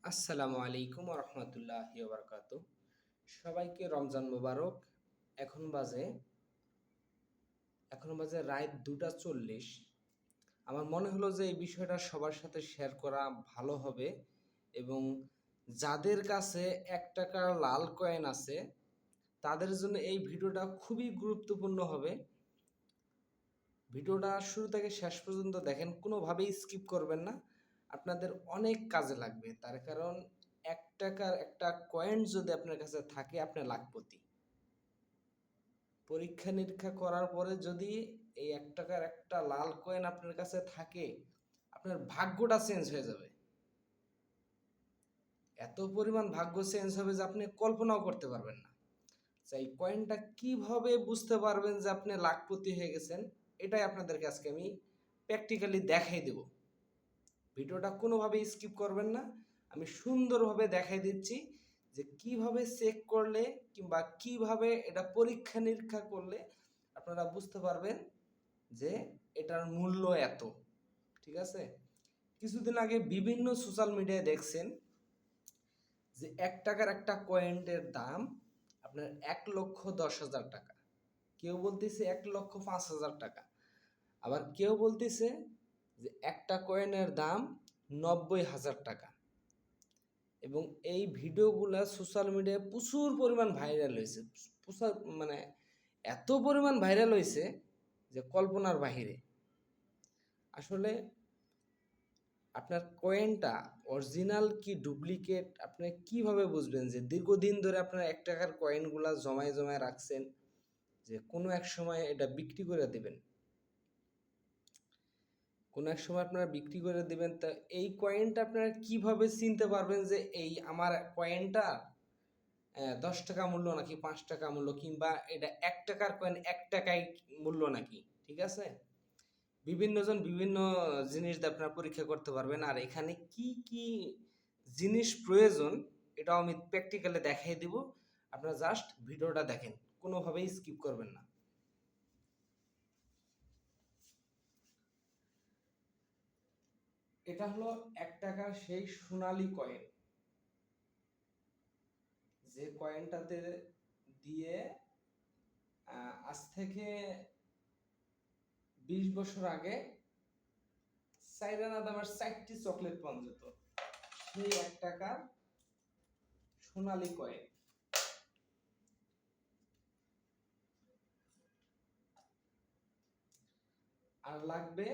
আসসালামু আলাইকুম রহমতুল্লাহি বারকাত। সবাইকে রমজান মোবারক। এখন বাজে এখন বাজে রাত 2টা 40। আমার মনে হলো যে এই বিষয়টা সবার সাথে শেয়ার করা ভালো হবে, এবং যাদের কাছে 1 টাকার লাল কয়েন আছে তাদের জন্য এই ভিডিওটা খুবই গুরুত্বপূর্ণ হবে। ভিডিওটা শুরু থেকে শেষ পর্যন্ত দেখেন, কোনোভাবেই স্কিপ করবেন না। আপনাদের অনেক কাজে লাগবে, তার কারণ 1 টাকার একটা কয়েন যদি আপনার কাছে থাকে আপনি লাখপতি। পরীক্ষা নিরীক্ষা করার পরে যদি এই 1 টাকার একটা লাল কয়েন আপনার কাছে থাকে, আপনার ভাগ্যটা চেঞ্জ হয়ে যাবে। এত পরিমাণ ভাগ্য চেঞ্জ হবে যে আপনি কল্পনাও করতে পারবেন না। এই কয়েনটা কিভাবে বুঝতে পারবেন যে আপনি লাখপতি হয়ে গেছেন, এটাই আপনাদেরকে আজকে আমি প্র্যাকটিক্যালি দেখাই দেব। ভিডিওটা কোনোভাবেই স্কিপ করবেন না। আমি সুন্দরভাবে দেখাই দিচ্ছি যে কিভাবে চেক করলে কিংবা কিভাবে এটা পরীক্ষা নিরীক্ষা করলে আপনারা বুঝতে পারবেন যে এটার মূল্য এত। ঠিক আছে? কিছুদিন আগে বিভিন্ন সোশ্যাল মিডিয়ায় দেখছেন যে 1 টাকার একটা কয়েনের দাম আপনার 1,10,000 টাকা। কেউ বলতেছে 1,05,000 টাকা। আবার কেউ বলতেছে যে একটা কয়েনের দাম 90,000 টাকা। এবং এই ভিডিওগুলা সোশ্যাল মিডিয়ায় প্রচুর পরিমাণ ভাইরাল হয়েছে। মানে এত পরিমাণ ভাইরাল হয়েছে যে কল্পনার বাহিরে। আসলে আপনার কয়েনটা অরিজিনাল কি ডুপ্লিকেট আপনি কিভাবে বুঝবেন? যে দীর্ঘদিন ধরে আপনার 1 টাকার কয়েনগুলা জমায় জমায় রাখছেন, যে কোনো এক সময় এটা বিক্রি করে দেবেন, কোনো এক সময় আপনারা বিক্রি করে দেবেন। তা এই কয়েনটা আপনারা কিভাবে চিনতে পারবেন যে এই আমার কয়েনটা 10 টাকা মূল্য নাকি 5 টাকা মূল্য, কিংবা এটা 1 টাকার কয়েন 1 টাকাই মূল্য নাকি? ঠিক আছে? বিভিন্নজন বিভিন্ন জিনিস দিয়ে আপনারা পরীক্ষা করতে পারবেন। আর এখানে কি কি জিনিস প্রয়োজন এটাও আমি প্র্যাকটিক্যালি দেখাই দিব। আপনারা জাস্ট ভিডিওটা দেখেন, কোনোভাবেই স্কিপ করবেন না। এটা হলো 1 টাকার সেই সোনালী কয়েন, যে কয়েনটাতে দিয়ে আজ থেকে 20 বছর আগে চাইরানা দামের 4টি চকলেট পাওয়া যেত। সেই 1 টাকার সোনালী কয়েন। আর লাগবে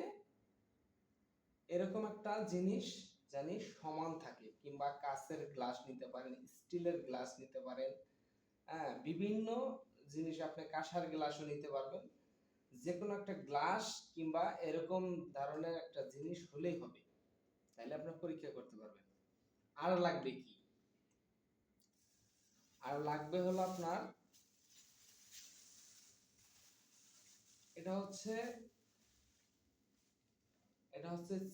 এরকম একটা জিনিস জানি সমান থাকে, কিংবা কাঁচের গ্লাস নিতে পারেন, স্টিলের গ্লাস নিতে পারেন। হ্যাঁ, বিভিন্ন জিনিস, আপনি কাঁসার গ্লাসও নিতে পারবেন। যে কোনো একটা গ্লাস কিংবা এরকম ধরনের একটা জিনিস হলেই হবে, তাহলে আপনি পরীক্ষা করতে পারবেন। আর লাগবে কি? আর লাগবে হলো আপনার, এটা হচ্ছে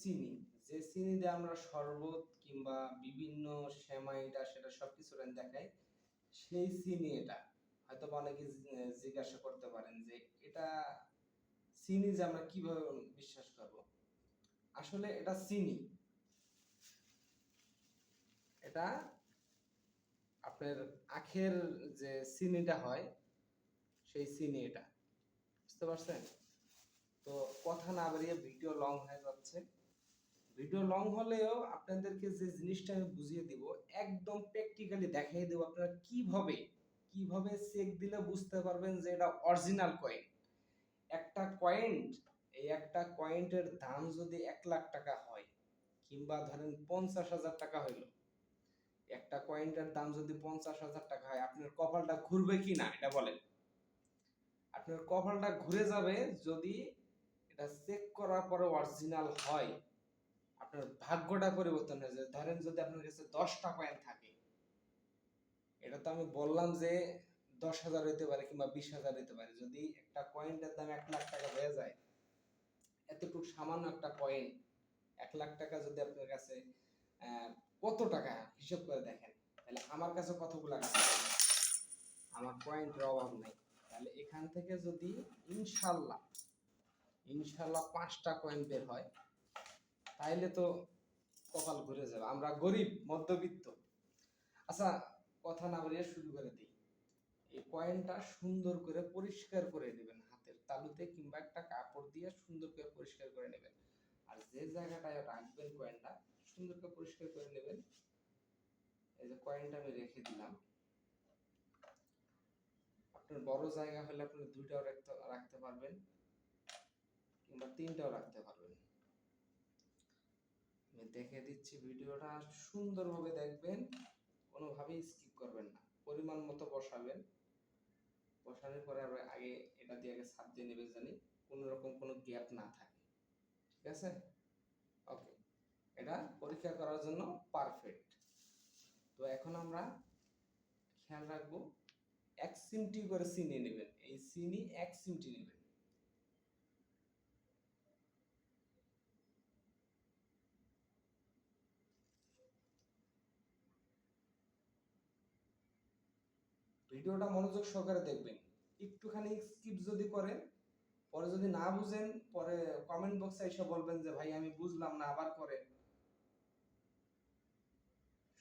চিনি। যে চিনি দিয়ে আমরা শরবত কিংবা বিভিন্ন সেমাইটা সেটা সবকিছু দেখাই, সেই চিনি এটা। হয়তো অনেকে জিজ্ঞাসা করতে পারেন যে এটা চিনি, যে আমরা কিভাবে বিশ্বাস করব? আসলে এটা চিনি, এটা আপনার আখের যে চিনিটা হয় সেই চিনি এটা। বুঝতে পারছেন? তো কথা না বাড়িয়ে ভিডিও লং হয়ে যাচ্ছে। ভিডিও লং হলেও আপনাদেরকে যে জিনিসটা আমি বুঝিয়ে দিব, একদম প্র্যাকটিক্যালি দেখাই দেব আপনারা কিভাবে কিভাবে চেক দিলে বুঝতে পারবেন যে এটা অরিজিনাল কয়েন। একটা কয়েন্ট, এই একটা কয়েন্টের দাম যদি 1 লাখ টাকা হয়, কিংবা ধরেন 50,000 টাকা হইলো, একটা কয়েন্টের দাম যদি 50,000 টাকা হয়, আপনার কপালটা ঘুরবে কি না এটা বলেন? আপনার কপালটা ঘুরে যাবে যদি এটা চেক করার পরে অরিজিনাল হয়। আপনার ভাগ্যটা পরিবর্তন হয়ে যায়। ধরেন যদি আপনার কাছে 10টা কয়েন থাকে, এটা তো আমি বললাম যে 10,000 হইতে পারে কিংবা 20,000 হইতে পারে। যদি একটা কয়েনের দাম 1 লাখ টাকা হয়ে যায়, এতটুকু সামান্য একটা কয়েন 1 লাখ টাকা যদি আপনার কাছে, কত টাকা হিসাব করে দেখেন, তাহলে আমার কাছে কতগুলো টাকা, আমার কয়েনের অভাব নাই। তাহলে এখান থেকে যদি ইনশাল্লাহ 5টা কয়েন বের হয়, তাইলে তো কপাল ঘুরে যাবে। আমরা গরিব মধ্যবিত্ত। আচ্ছা, কথা না বাড়িয়ে শুরু করে দিই। এই কয়েনটা সুন্দর করে পরিষ্কার করে নেবেন, হাতের তালুতে কিংবা একটা কাপড় দিয়ে সুন্দর করে পরিষ্কার করে নেবেন। আর যে জায়গাটায় রাখবেন কয়েনটা সুন্দর করে পরিষ্কার করে নেবেন। এই যে কয়েনটা আমি রেখে দিলাম। আপনার বড় জায়গা হলে আপনি দুইটাও রাখতে পারবেন কিংবা তিনটাও রাখতে পারবেন। আমি দেখে দিচ্ছি, ভিডিওটা সুন্দরভাবে দেখবেন, কোনোভাবেই স্কিপ করবেন না। পরিমাণ মতো বসাবেন। বসানোর পরে আমরা এটা দিয়ে ছাপ দিয়ে নেবেন, জানি কোনো রকম কোনো গ্যাপ না থাকে। ঠিক আছে, ওকে। এটা পরীক্ষা করার জন্য পারফেক্ট। তো এখন আমরা খেয়াল রাখবো, 1 চিমটি করে চিনি নেবেন। এই চিনি 1 চিমটি নেবেন। ভিডিওটা মনোযোগ সহকারে দেখবেন। একটুখানি স্কিপ যদি করেন, পরে যদি না বুঝেন, পরে কমেন্ট বক্সে এসে বলবেন যে ভাই আমি বুঝলাম না, আবার করেন।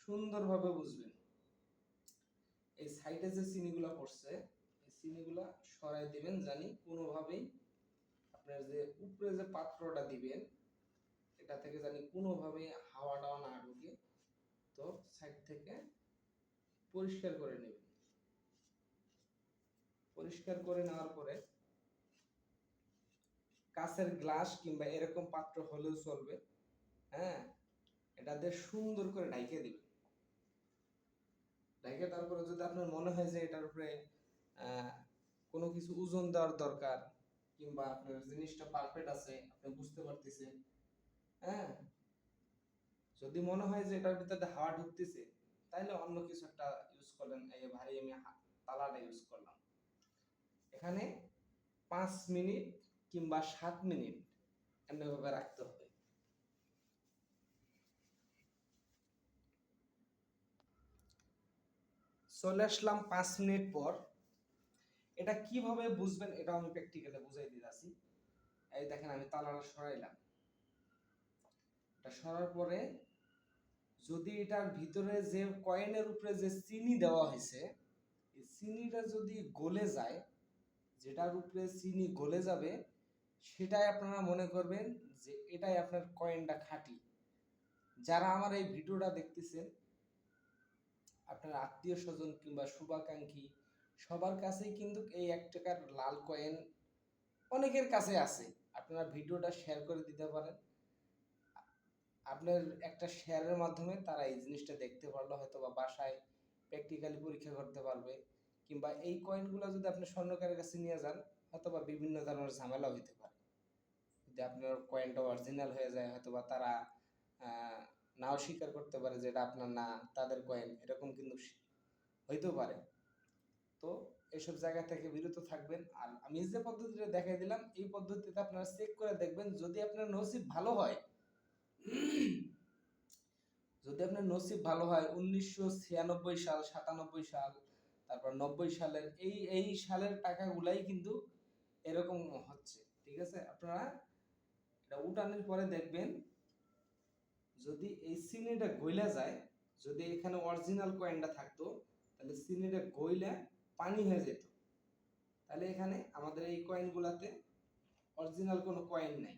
সুন্দরভাবে বুঝবেন। এই সাইডে যে চিনিগুলা পড়ছে, এই চিনিগুলা সরাই দিবেন, জানি কোনোভাবেই আপনার যে উপরে যে পাত্রটা দিবেন এটা থেকে জানি কোনোভাবেই হাওয়াটাও না ঢুকে। তো সাইড থেকে পরিষ্কার করে নেবেন। পরিষ্কার করে নেওয়ার পরে কাঁচের গ্লাস কিংবা এরকম পাত্র হলেও চলবে, হ্যাঁ, এটা দিয়ে সুন্দর করে ঢাইকে দিবেন। ঢাইকে তারপরে যদি আপনার মনে হয় যে এটার উপরে কোনো কিছু ওজন দেওয়ার দরকার কিংবা আপনার জিনিসটা পারফেক্ট আছে, আপনি বুঝতে পারতেছেন, হ্যাঁ, যদি মনে হয় যে এটার ভিতরে হাওয়া ঢুকতেছে, তাহলে অন্য কিছু একটা ইউজ করলেন। এই ভারী আমি তালাটা ইউজ করলাম। এখানে 5 মিনিট কিংবা 7 মিনিট এমনিভাবে রাখতে হবে। চলে আসলাম 5 মিনিট পর। এটা কিভাবে বুঝবেন এটা আমি প্র্যাকটিক্যালি বুঝাই দিতেছি। এই দেখেন, আমি তালাটা সরাইলাম। এটা সরার পরে যদি এটার ভিতরে যে কয়েনের উপরে যে চিনি দেওয়া হয়েছে, এই চিনিটা যদি গলে যায়, যেটার উপরে চিনি গলে যাবে, সেটাই আপনারা মনে করবেন যে এটাই আপনার কয়েনটা খাঁটি। যারা আমার এই ভিডিওটা দেখতেছেন, আপনার আত্মীয় স্বজন কিংবা শুভাকাঙ্ক্ষী সবার কাছেই কিন্তু এই 1 টাকার লাল কয়েন অনেকের কাছে আছে। আপনারা ভিডিওটা শেয়ার করে দিতে পারেন। আপনার একটা শেয়ারের মাধ্যমে তারা এই জিনিসটা দেখতে পারলো, হয়তো বা বাসায় প্র্যাকটিক্যালি পরীক্ষা করতে পারবে। কিংবা এই কয়েনগুলো যদি আপনি স্বর্ণকারের কাছে নিয়ে যান, হয়তো বা বিভিন্ন ধরনের ঝামেলা হইতে পারে। যদি আপনার কয়েনটা অরিজিনাল হয়ে যায়, হয়তো বা তারা নাও স্বীকার করতে পারে যে এটা আপনার না, তাদের কয়েন, এরকম কিন্তু হইতেও পারে। তো এসব জায়গা থেকে বিরত থাকবেন। আর আমি যে পদ্ধতিটা দেখাই দিলাম, এই পদ্ধতিতে আপনারা চেক করে দেখবেন। যদি আপনার নসিব ভালো হয়, যদি আপনার নসিব ভালো হয়, 1996 সাল, 97 সাল, তারপর 90 সালের এই সালের টাকাগুলাই কিন্তু এরকম হচ্ছে। ঠিক আছে, আপনারা এটা উঠানোর পরে দেখবেন, যদি এই চিনিটা গইলা যায়, যদি এখানে অরিজিনাল কয়েনটা থাকতো, তাহলে চিনিটা গইলা পানি হয়ে যেত। তাহলে এখানে আমাদের এই কয়েনগুলাতে অরিজিনাল কোনো কয়েন নাই।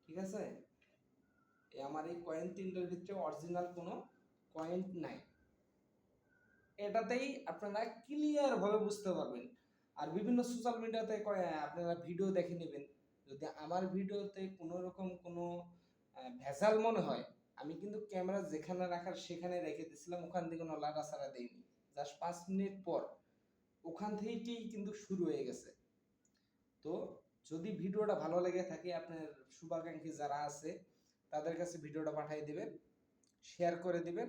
ঠিক আছে, আমার এই কয়েন তিনটার ভিতরে অরিজিনাল কোনো কয়েন নাই। এটাতেই আপনারা ক্লিয়ার ভাবে বুঝতে পারবেন। আর বিভিন্ন সোশ্যাল মিডিয়াতে আপনারা ভিডিও দেখে নেবেন। যদি আমার ভিডিওতে কোনো রকম কোনো ভেজাল মনে হয়, আমি কিন্তু ক্যামেরা যেখানে রাখার সেখানে রেখে দিয়েছিলাম, ওখান থেকে কোনো লাড়াছাড়া দেইনি। জাস্ট 5 মিনিট পর ওখান থেকেই কিন্তু শুরু হয়ে গেছে। তো যদি ভিডিওটা ভালো লেগে থাকে, আপনার শুভাকাঙ্ক্ষী যারা আছে তাদের কাছে ভিডিওটা পাঠিয়ে দিবেন, শেয়ার করে দিবেন।